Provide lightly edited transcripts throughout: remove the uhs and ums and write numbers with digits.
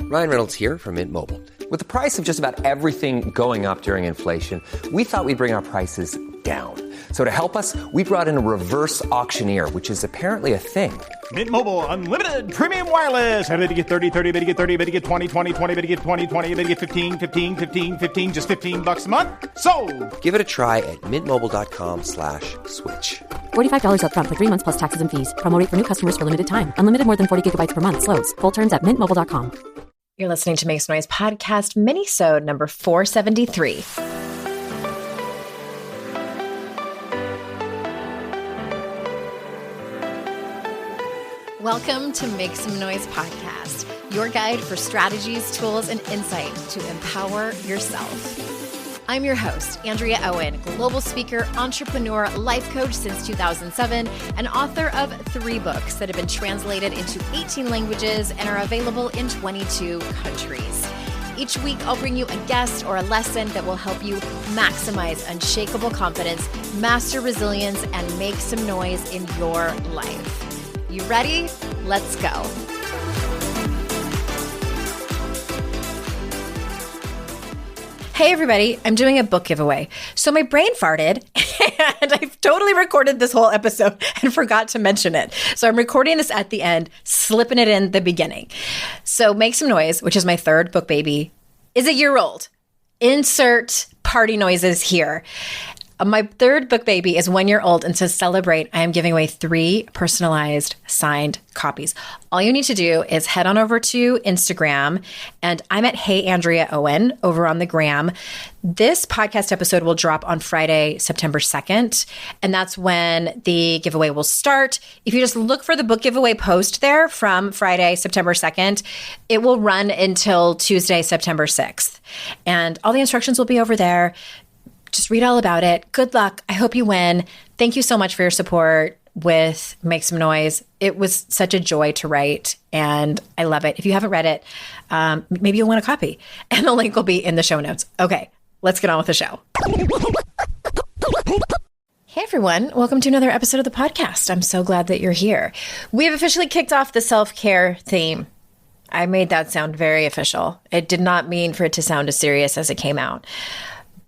Ryan Reynolds here from Mint Mobile. With the price of just about everything going up during inflation, we thought we'd bring our prices down. So to help us, we brought in a reverse auctioneer, which is apparently a thing. Mint Mobile Unlimited Premium Wireless. How to get 30, 30, bit to get 30, bit to get 20, 20, 20, bit to get 20, 20, bit to get 15, 15, 15, 15, just $15 a month? Sold! Give it a try at mintmobile.com/switch. $45 up front for 3 months plus taxes and fees. Promo rate for new customers for limited time. Unlimited more than 40 gigabytes per month. Slows full terms at mintmobile.com. You're listening to Make Some Noise podcast, Minisode number 473. Welcome to Make Some Noise podcast, your guide for strategies, tools, and insight to empower yourself. I'm your host, Andrea Owen, global speaker, entrepreneur, life coach since 2007, and author of 3 books that have been translated into 18 languages and are available in 22 countries. Each week, I'll bring you a guest or a lesson that will help you maximize unshakable confidence, master resilience, and make some noise in your life. You ready? Let's go. Hey everybody, I'm doing a book giveaway. So my brain farted and I've totally recorded this whole episode and forgot to mention it. So I'm recording this at the end, slipping it in the beginning. So Make Some Noise, which is my 3rd book baby, is a year old. Insert party noises here. My 3rd book baby is 1 year old, and to celebrate, I am giving away 3 personalized signed copies. All you need to do is head on over to Instagram, and I'm at Hey Andrea Owen over on the gram. This podcast episode will drop on Friday, September 2nd, and that's when the giveaway will start. If you just look for the book giveaway post there from Friday, September 2nd, it will run until Tuesday, September 6th. And all the instructions will be over there. Just read all about it. Good luck. I hope you win. Thank you so much for your support with Make Some Noise. It was such a joy to write, and I love it. If you haven't read it, maybe you'll win a copy, and the link will be in the show notes. Okay, let's get on with the show. Hey everyone, welcome to another episode of the podcast. I'm so glad that you're here. We have officially kicked off the self-care theme. I made that sound very official. It did not mean for it to sound as serious as it came out.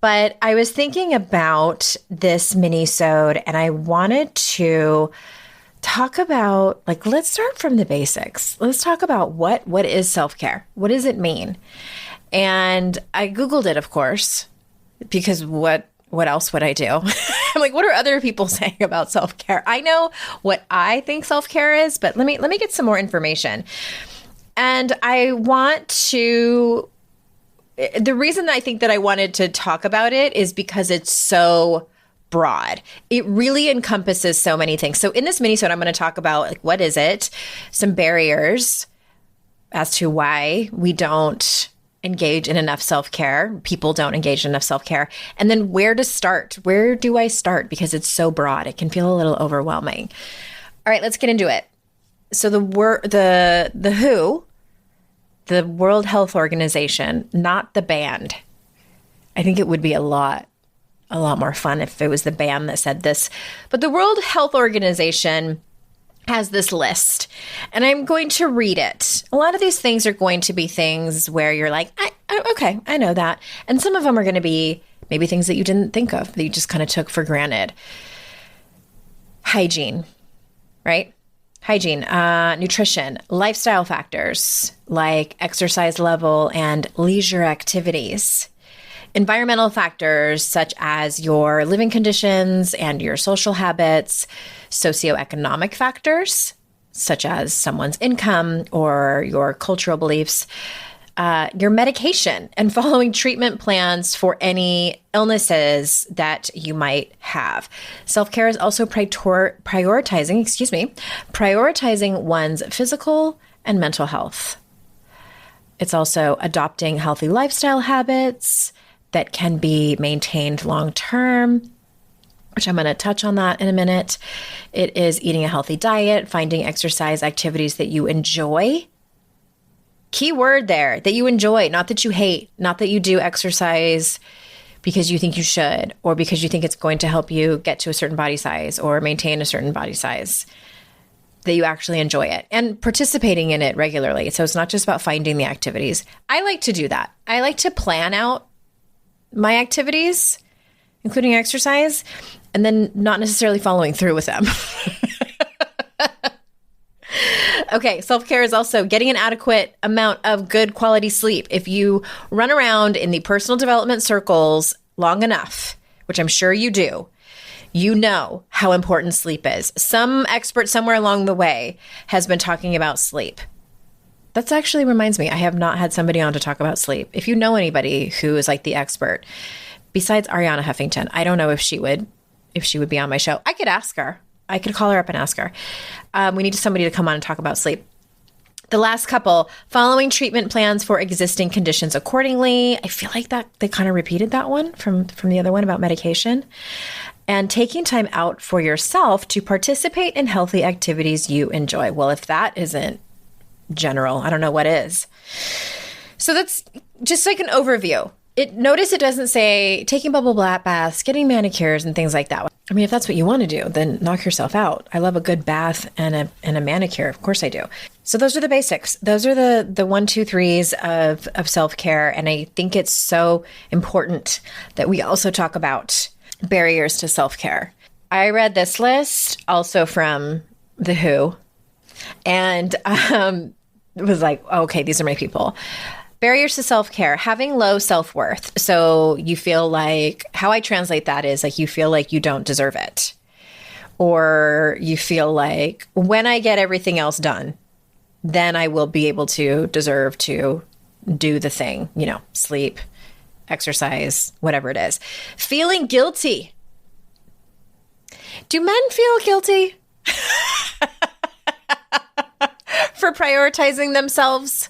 But I was thinking about this minisode, and I wanted to talk about, let's start from the basics. Let's talk about what is self-care? What does it mean? And I Googled it, of course, because what else would I do? I'm like, what are other people saying about self-care? I know what I think self-care is, but let me get some more information. And I want to... The reason I think that I wanted to talk about it is because it's so broad. It really encompasses so many things. So in this minisode, I'm going to talk about what is it, some barriers as to why we don't engage in enough self-care. People don't engage in enough self-care. And then where to start. Where do I start? Because it's so broad. It can feel a little overwhelming. All right, let's get into it. So the WHO, the World Health Organization, not the band. I think it would be a lot more fun if it was the band that said this. But the World Health Organization has this list, and I'm going to read it. A lot of these things are going to be things where you're like, okay, I know that. And some of them are going to be maybe things that you didn't think of, that you just kind of took for granted. Hygiene, right? Hygiene, nutrition, lifestyle factors like exercise level and leisure activities, environmental factors such as your living conditions and your social habits, socioeconomic factors such as someone's income or your cultural beliefs, your medication and following treatment plans for any illnesses that you might have. Self-care is also prioritizing one's physical and mental health. It's also adopting healthy lifestyle habits that can be maintained long-term, which I'm going to touch on that in a minute. It is eating a healthy diet, finding exercise activities that you enjoy. Key word there, that you enjoy, not that you hate, not that you do exercise because you think you should, or because you think it's going to help you get to a certain body size or maintain a certain body size. that you actually enjoy it and participating in it regularly. So it's not just about finding the activities. I like to do that. I like to plan out my activities, including exercise, and then not necessarily following through with them. Okay, self-care is also getting an adequate amount of good quality sleep. If you run around in the personal development circles long enough, which I'm sure you do, you know how important sleep is. Some expert somewhere along the way has been talking about sleep. That actually reminds me, I have not had somebody on to talk about sleep. If you know anybody who is like the expert, besides Ariana Huffington, I don't know if she would be on my show. I could ask her. I could call her up and ask her. We need somebody to come on and talk about sleep. The last couple, following treatment plans for existing conditions accordingly. I feel like that they kind of repeated that one from the other one about medication. And taking time out for yourself to participate in healthy activities you enjoy. Well, if that isn't general, I don't know what is. So that's just like an overview. Notice it doesn't say taking bubble baths, getting manicures and things like that. I mean, if that's what you want to do, then knock yourself out. I love a good bath and a manicure. Of course I do. So those are the basics. Those are the 1, 2, 3s of self-care. And I think it's so important that we also talk about barriers to self-care. I read this list also from The Who and was like, okay, these are my people. Barriers to self-care, having low self-worth. So you feel like, how I translate that is like, you feel like you don't deserve it. Or you feel like when I get everything else done, then I will be able to deserve to do the thing, sleep, exercise, whatever it is. Feeling guilty. Do men feel guilty for prioritizing themselves?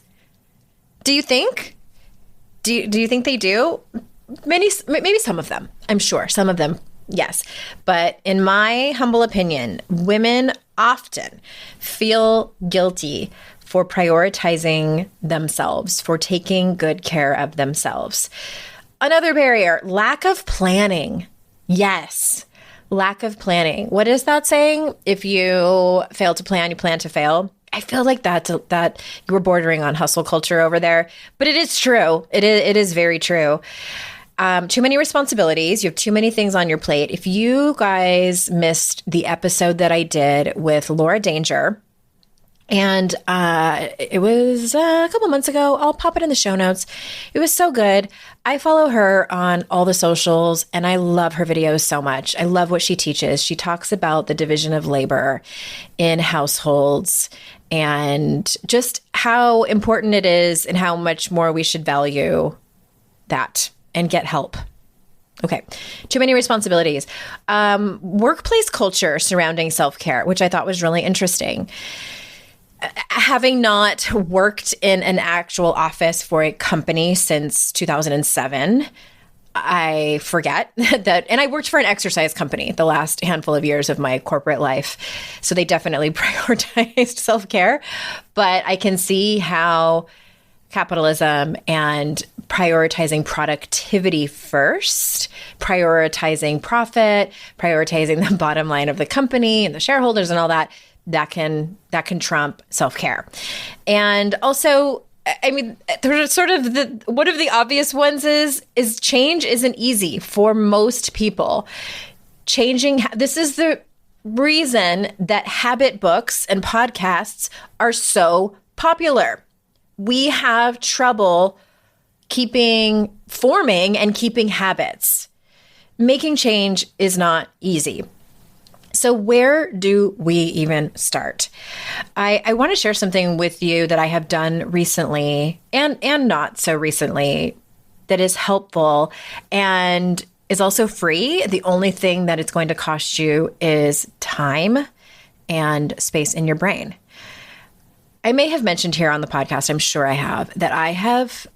Do you think? Do you think they do? Maybe some of them. I'm sure some of them, yes. But in my humble opinion, women often feel guilty for prioritizing themselves, for taking good care of themselves. Another barrier, lack of planning. Yes, lack of planning. What is that saying? If you fail to plan, you plan to fail. I feel like that you were bordering on hustle culture over there, but it is true. It is very true. Too many responsibilities. You have too many things on your plate. If you guys missed the episode that I did with Laura Danger, and it was a couple months ago, I'll pop it in the show notes. It was so good. I follow her on all the socials, and I love her videos so much. I love what she teaches. She talks about the division of labor in households and just how important it is and how much more we should value that and get help. Okay. Too many responsibilities. Workplace culture surrounding self-care, which I thought was really interesting. Having not worked in an actual office for a company since 2007, I forget that. And I worked for an exercise company the last handful of years of my corporate life. So they definitely prioritized self-care. But I can see how capitalism and prioritizing productivity first, prioritizing profit, prioritizing the bottom line of the company and the shareholders and all that, that can trump self-care. And also, I mean, there's sort of one of the obvious ones is change isn't easy for most people. This is the reason that habit books and podcasts are so popular. We have trouble forming and keeping habits. Making change is not easy. So where do we even start? I want to share something with you that I have done recently and not so recently that is helpful and is also free. The only thing that it's going to cost you is time and space in your brain. I may have mentioned here on the podcast, I'm sure I have, that I have,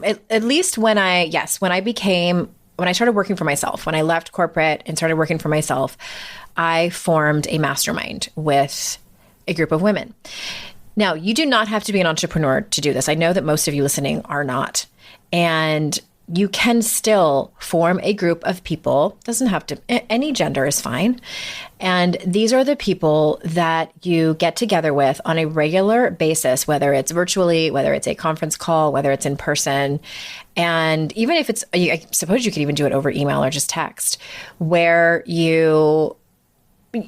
at least when I started working for myself, when I left corporate and started working for myself, I formed a mastermind with a group of women. Now, you do not have to be an entrepreneur to do this. I know that most of you listening are not. And you can still form a group of people. Doesn't have to, any gender is fine. And these are the people that you get together with on a regular basis, whether it's virtually, whether it's a conference call, whether it's in person. And even if it's, I suppose you could even do it over email or just text, where you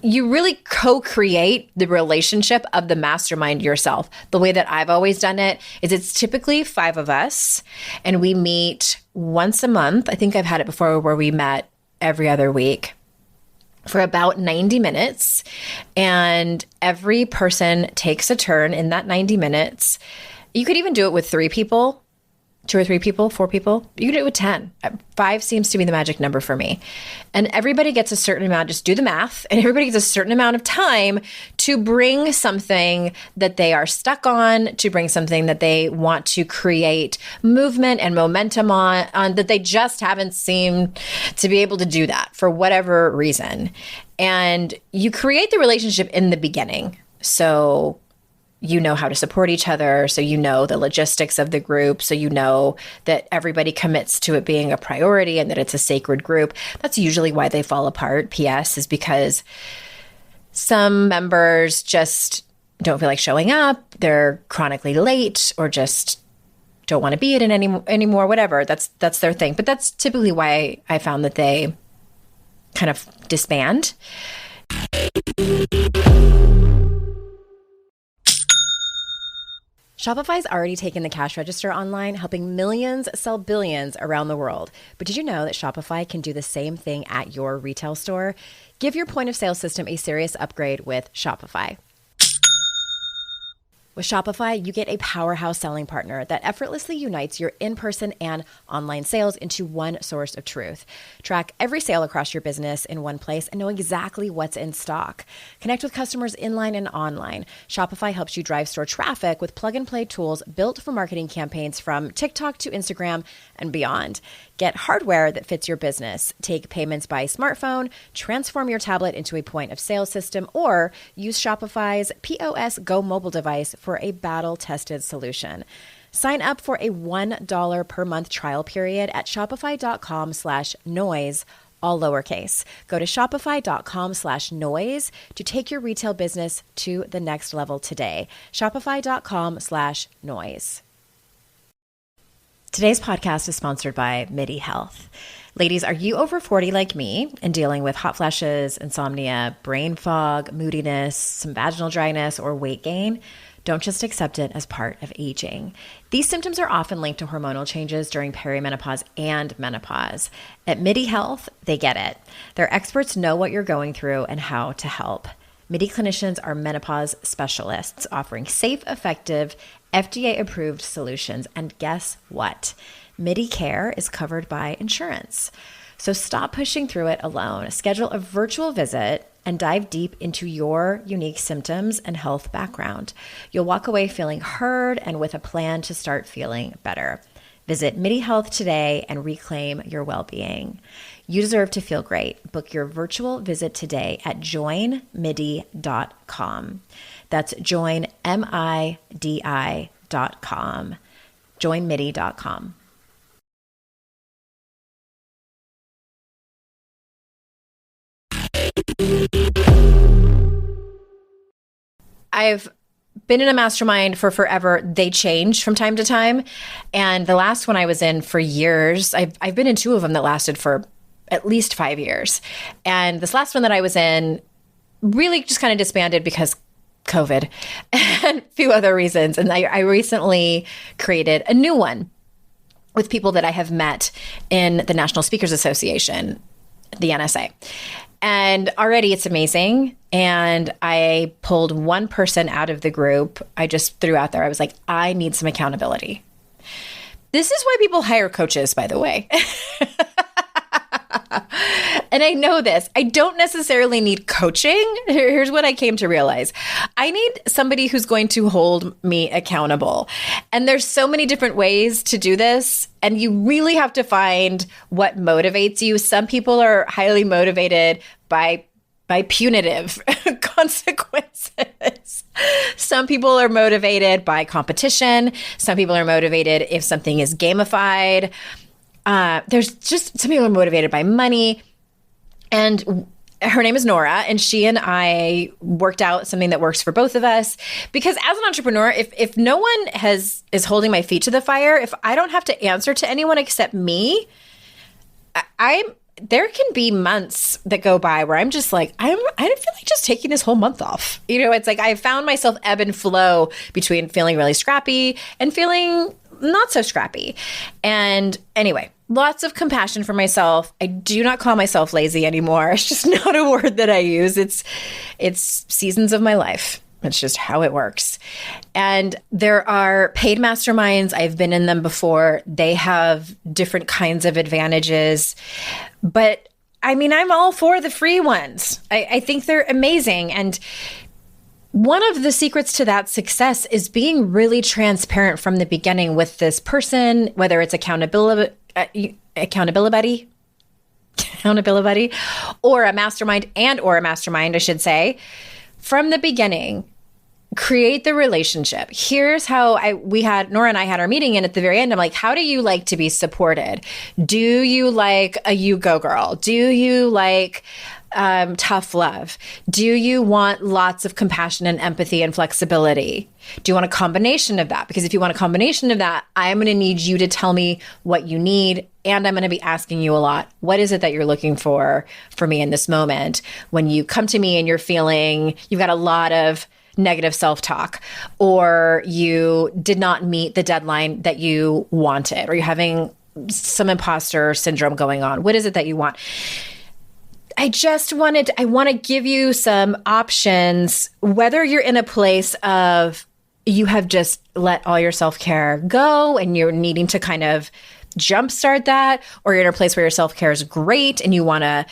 really co-create the relationship of the mastermind yourself. The way that I've always done it is it's typically 5 of us and we meet once a month. I think I've had it before where we met every other week for about 90 minutes. And every person takes a turn in that 90 minutes. You could even do it with 3 people. 2 or 3 people, 4 people, you can do it with 10. 5 seems to be the magic number for me. And everybody gets a certain amount, just do the math, and everybody gets a certain amount of time to bring something that they are stuck on, to bring something that they want to create movement and momentum on that they just haven't seemed to be able to do that for whatever reason. And you create the relationship in the beginning. So you know how to support each other. So you know the logistics of the group. So you know that everybody commits to it being a priority and that it's a sacred group. That's usually why they fall apart. PS is because some members just don't feel like showing up. They're chronically late or just don't want to be in it anymore, whatever. That's their thing. But that's typically why I found that they kind of disband. Shopify's already taken the cash register online, helping millions sell billions around the world. But did you know that Shopify can do the same thing at your retail store? Give your point of sale system a serious upgrade with Shopify. With Shopify, you get a powerhouse selling partner that effortlessly unites your in-person and online sales into one source of truth. Track every sale across your business in one place and know exactly what's in stock. Connect with customers inline and online. Shopify helps you drive store traffic with plug-and-play tools built for marketing campaigns from TikTok to Instagram and beyond. Get hardware that fits your business. Take payments by smartphone, transform your tablet into a point of sale system, or use Shopify's POS Go mobile device for a battle-tested solution. Sign up for a $1 per month trial period at shopify.com/noise, all lowercase. Go to shopify.com/noise to take your retail business to the next level today. Shopify.com/noise. Today's podcast is sponsored by MIDI Health. Ladies, are you over 40 like me and dealing with hot flashes, insomnia, brain fog, moodiness, some vaginal dryness, or weight gain? Don't just accept it as part of aging. These symptoms are often linked to hormonal changes during perimenopause and menopause. At MIDI Health, they get it. Their experts know what you're going through and how to help. MIDI clinicians are menopause specialists offering safe, effective, FDA-approved solutions. And guess what? MIDI care is covered by insurance. So stop pushing through it alone. Schedule a virtual visit and dive deep into your unique symptoms and health background. You'll walk away feeling heard and with a plan to start feeling better. Visit MIDI Health today and reclaim your well-being. You deserve to feel great. Book your virtual visit today at joinmidi.com. That's joinmidi.com. joinmidi.com. I've been in a mastermind for forever. They change from time to time. And the last one I was in for years, I've been in 2 of them that lasted for at least 5 years. And this last one that I was in really just kind of disbanded because COVID and a few other reasons. And I recently created a new one with people that I have met in the National Speakers Association, the NSA. And already it's amazing. And I pulled one person out of the group. I just threw out there, I was like, I need some accountability. This is why people hire coaches, by the way. And I know this. I don't necessarily need coaching. Here's what I came to realize. I need somebody who's going to hold me accountable. And there's so many different ways to do this. And you really have to find what motivates you. Some people are highly motivated by punitive consequences. Some people are motivated by competition. Some people are motivated if something is gamified. There's just some people are motivated by money. And her name is Nora, and she and I worked out something that works for both of us. Because as an entrepreneur, if no one is holding my feet to the fire, if I don't have to answer to anyone except me, there can be months that go by where I'm just like, I don't feel like just taking this whole month off. It's like I found myself ebb and flow between feeling really scrappy and feeling not so scrappy. And anyway, lots of compassion for myself. I do not call myself lazy anymore. It's just not a word that I use. It's seasons of my life. It's just how it works. And there are paid masterminds. I've been in them before. They have different kinds of advantages. But I mean, I'm all for the free ones. I think they're amazing. And one of the secrets to that success is being really transparent from the beginning with this person, whether it's accountability or a mastermind, I should say. From the beginning, create the relationship. Here's how Nora and I had our meeting, and at the very end, I'm like, how do you like to be supported? Do you like a you go girl? Do you like tough love? Do you want lots of compassion and empathy and flexibility? Do you want a combination of that? Because if you want a combination of that, I'm going to need you to tell me what you need. And I'm going to be asking you a lot. What is it that you're looking for me in this moment? When you come to me and you're feeling you've got a lot of negative self-talk, or you did not meet the deadline that you wanted, or you're having some imposter syndrome going on. What is it that you want? I want to give you some options, whether you're in a place of you have just let all your self-care go and you're needing to kind of jumpstart that, or you're in a place where your self-care is great and you want to,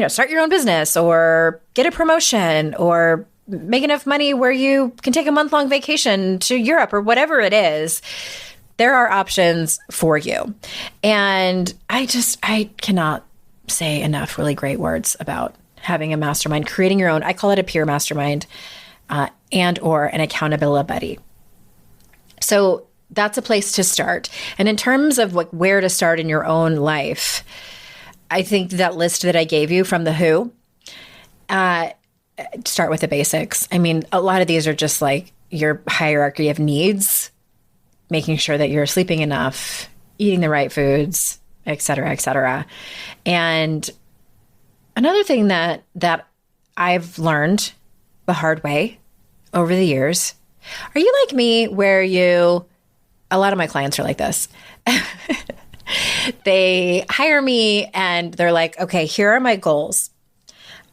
start your own business or get a promotion or make enough money where you can take a month-long vacation to Europe or whatever it is. There are options for you. And I cannot say enough really great words about having a mastermind, creating your own. I call it a peer mastermind and or an accountability buddy. So that's a place to start. And in terms of where to start in your own life, I think that list that I gave you from the WHO, start with the basics. I mean, a lot of these are just like your hierarchy of needs, making sure that you're sleeping enough, eating the right foods, et cetera, et cetera. And another thing that I've learned the hard way over the years, are you like me where a lot of my clients are like this. They hire me and they're like, okay, here are my goals.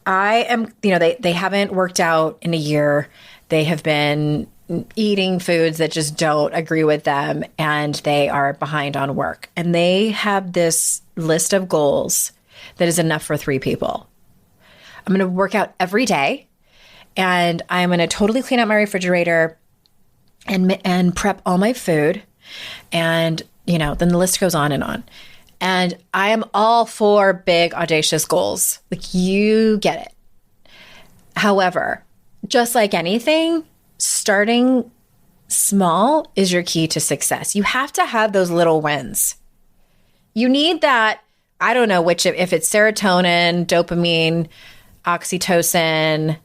I am, they haven't worked out in a year. They have been eating foods that just don't agree with them, and they are behind on work. And they have this list of goals that is enough for 3 people. I'm going to work out every day, and I'm going to totally clean out my refrigerator and prep all my food. And, then the list goes on and on. And I am all for big, audacious goals. Like, you get it. However, just like anything, starting small is your key to success. You have to have those little wins. You need that, I don't know if it's serotonin, dopamine, oxytocin,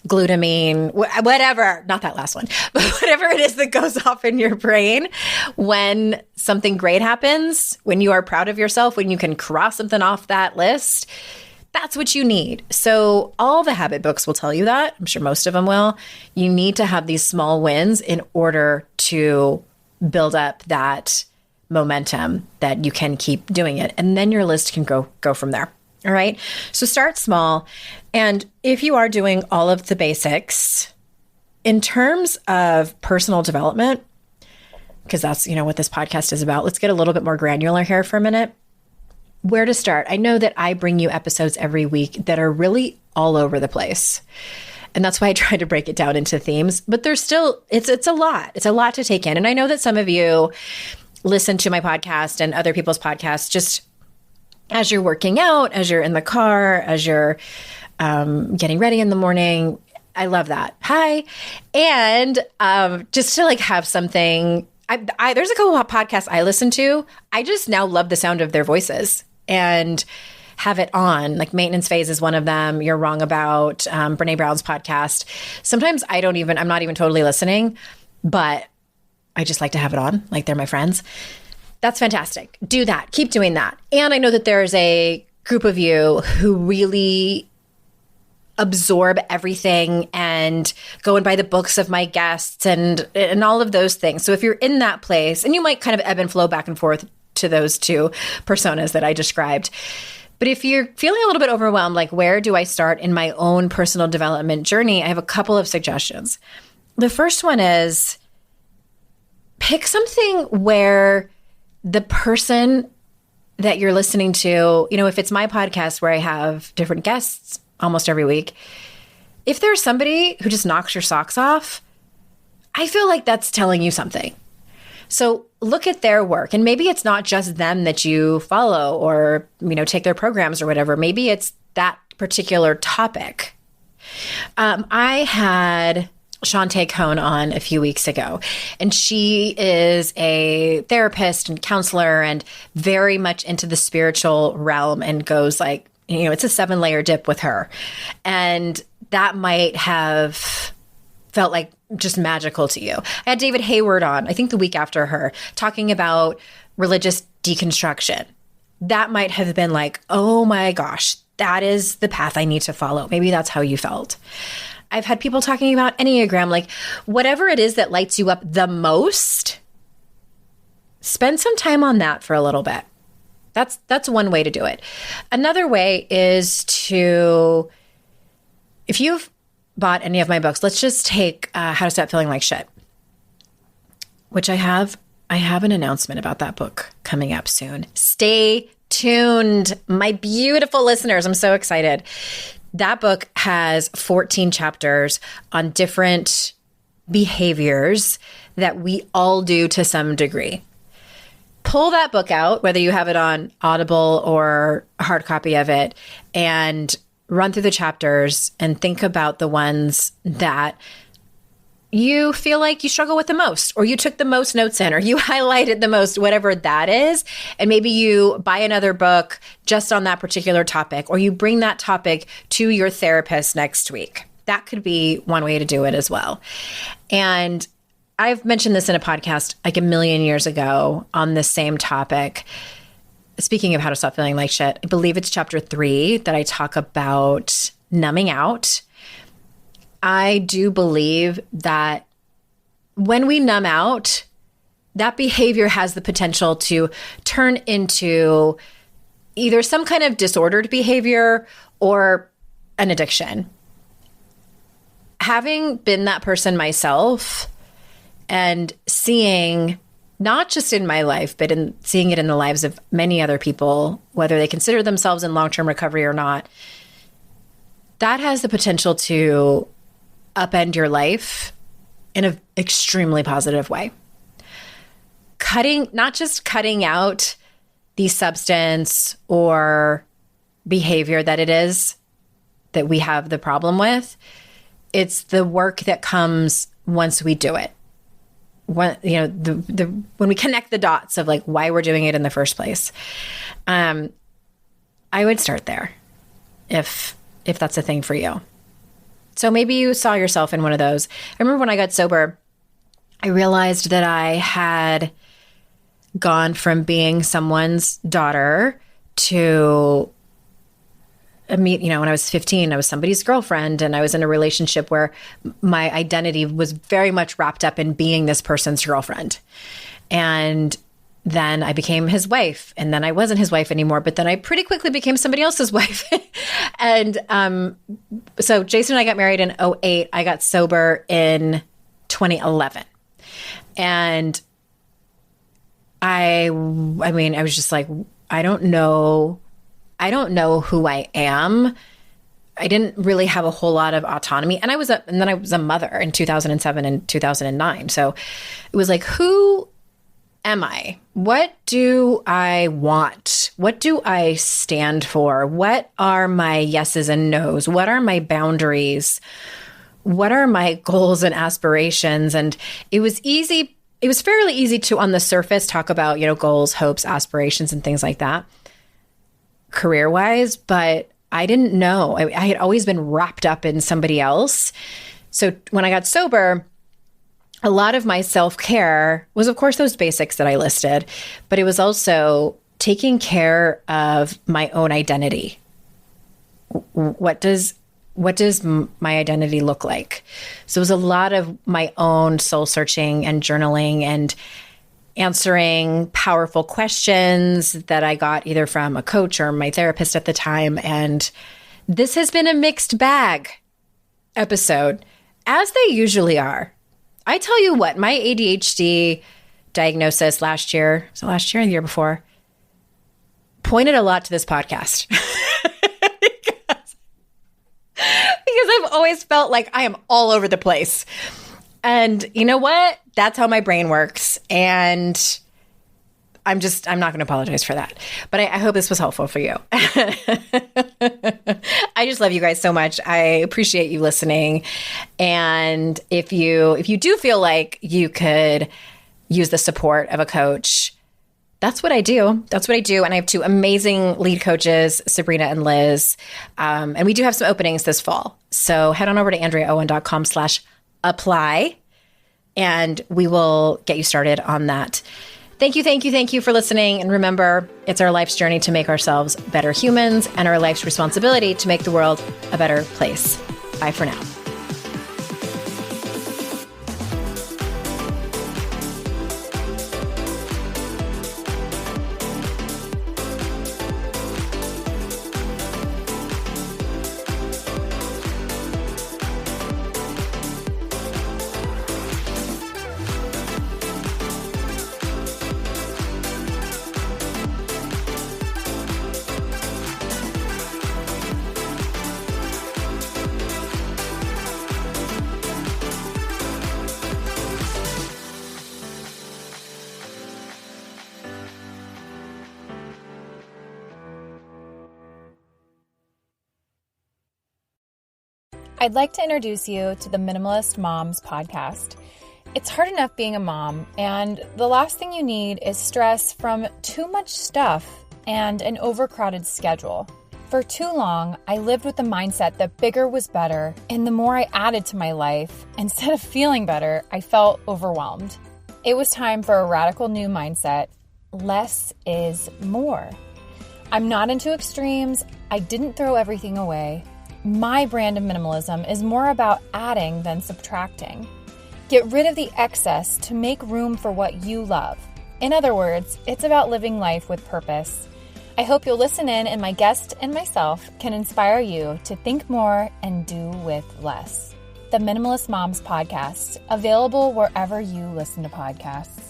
glutamine, whatever, not that last one, but whatever it is that goes off in your brain when something great happens, when you are proud of yourself, when you can cross something off that list, that's what you need. So all the habit books will tell you that. I'm sure most of them will. You need to have these small wins in order to build up that momentum that you can keep doing it. And then your list can go from there. All right. So start small. And if you are doing all of the basics, in terms of personal development, because that's, what this podcast is about, let's get a little bit more granular here for a minute. Where to start? I know that I bring you episodes every week that are really all over the place. And that's why I try to break it down into themes, but there's still, it's a lot. It's a lot to take in. And I know that some of you listen to my podcast and other people's podcasts just as you're working out, as you're in the car, as you're getting ready in the morning. I love that. Hi. And just to have something, there's a couple of podcasts I listen to. I just now love the sound of their voices and have it on. Like Maintenance Phase is one of them. You're Wrong About, Brene Brown's podcast. Sometimes I'm not even totally listening, but I just like to have it on. Like they're my friends. That's fantastic. Do that. Keep doing that. And I know that there's a group of you who really absorb everything and go and buy the books of my guests and all of those things. So if you're in that place, and you might kind of ebb and flow back and forth to those two personas that I described. But if you're feeling a little bit overwhelmed, like where do I start in my own personal development journey? I have a couple of suggestions. The first one is pick something where the person that you're listening to, if it's my podcast where I have different guests almost every week, if there's somebody who just knocks your socks off, I feel like that's telling you something. So look at their work, and maybe it's not just them that you follow or, take their programs or whatever. Maybe it's that particular topic. I had Shantae Cohn on a few weeks ago, and she is a therapist and counselor and very much into the spiritual realm and goes like, it's a 7-layer dip with her. And that might have felt like just magical to you. I had David Hayward on, I think the week after her, talking about religious deconstruction. That might have been like, oh my gosh, that is the path I need to follow. Maybe that's how you felt. I've had people talking about Enneagram, like whatever it is that lights you up the most, spend some time on that for a little bit. That's one way to do it. Another way is if you've bought any of my books, let's just take How to Stop Feeling Like Shit, which I have an announcement about that book coming up soon. Stay tuned, my beautiful listeners. I'm so excited. That book has 14 chapters on different behaviors that we all do to some degree. Pull that book out, whether you have it on Audible or a hard copy of it, and run through the chapters and think about the ones that you feel like you struggle with the most, or you took the most notes in, or you highlighted the most, whatever that is. And maybe you buy another book just on that particular topic, or you bring that topic to your therapist next week. That could be one way to do it as well. And I've mentioned this in a podcast like a million years ago on this same topic. Speaking of How to Stop Feeling Like Shit, I believe it's chapter 3 that I talk about numbing out. I do believe that when we numb out, that behavior has the potential to turn into either some kind of disordered behavior or an addiction. Having been that person myself and seeing, not just in my life, but seeing it in the lives of many other people, whether they consider themselves in long-term recovery or not, that has the potential to upend your life in an extremely positive way. Not just cutting out the substance or behavior that it is that we have the problem with. It's the work that comes once we do it. When we connect the dots of like why we're doing it in the first place. I would start there if that's a thing for you. So maybe you saw yourself in one of those. I remember when I got sober, I realized that I had gone from being someone's daughter to when I was 15, I was somebody's girlfriend, and I was in a relationship where my identity was very much wrapped up in being this person's girlfriend. And then I became his wife, and then I wasn't his wife anymore, but then I pretty quickly became somebody else's wife. And so Jason and I got married in 2008. I got sober in 2011. And I was just like, I don't know who I am. I didn't really have a whole lot of autonomy. And then I was a mother in 2007 and 2009. So it was like, who am I? What do I want? What do I stand for? What are my yeses and nos? What are my boundaries? What are my goals and aspirations? And it was easy it was fairly easy to, on the surface, talk about, goals, hopes, aspirations, and things like that, career-wise, but I didn't know. I had always been wrapped up in somebody else. So when I got sober, a lot of my self-care was, of course, those basics that I listed, but it was also taking care of my own identity. What does my identity look like? So it was a lot of my own soul searching and journaling and answering powerful questions that I got either from a coach or my therapist at the time. And this has been a mixed bag episode, as they usually are. I tell you what, my ADHD diagnosis last year or the year before, pointed a lot to this podcast. because I've always felt like I am all over the place. And you know what? That's how my brain works. And I'm not going to apologize for that. But I hope this was helpful for you. I just love you guys so much. I appreciate you listening. And if you do feel like you could use the support of a coach, that's what I do. And I have two amazing lead coaches, Sabrina and Liz. And we do have some openings this fall. So head on over to AndreaOwen.com/apply and we will get you started on that. Thank you for listening. And remember, it's our life's journey to make ourselves better humans and our life's responsibility to make the world a better place. Bye for now. I'd like to introduce you to the Minimalist Moms podcast. It's hard enough being a mom, and the last thing you need is stress from too much stuff and an overcrowded schedule. For too long, I lived with the mindset that bigger was better, and the more I added to my life, instead of feeling better, I felt overwhelmed. It was time for a radical new mindset. Less is more. I'm not into extremes. I didn't throw everything away. My brand of minimalism is more about adding than subtracting. Get rid of the excess to make room for what you love. In other words, it's about living life with purpose. I hope you'll listen in and my guest and myself can inspire you to think more and do with less. The Minimalist Moms podcast, available wherever you listen to podcasts.